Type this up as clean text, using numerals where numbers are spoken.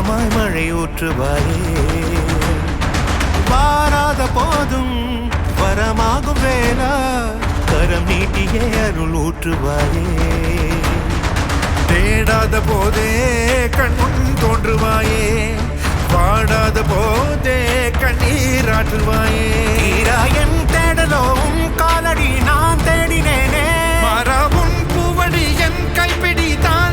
இதமாய் மழை ஊற்றுவாயே வாராத போதும் வரமாகும் வேளா கரம் நீட்டியே அருள் ஊற்றுவாயே தேடாத போதே கண்முன் தோன்றுவாயே பாடாத போதே கண்ணீராற்றுவாயே என் தேடலும் காலடி நான் தேடினேனே மரபும் பூவடி என் கைப்பிடி தான்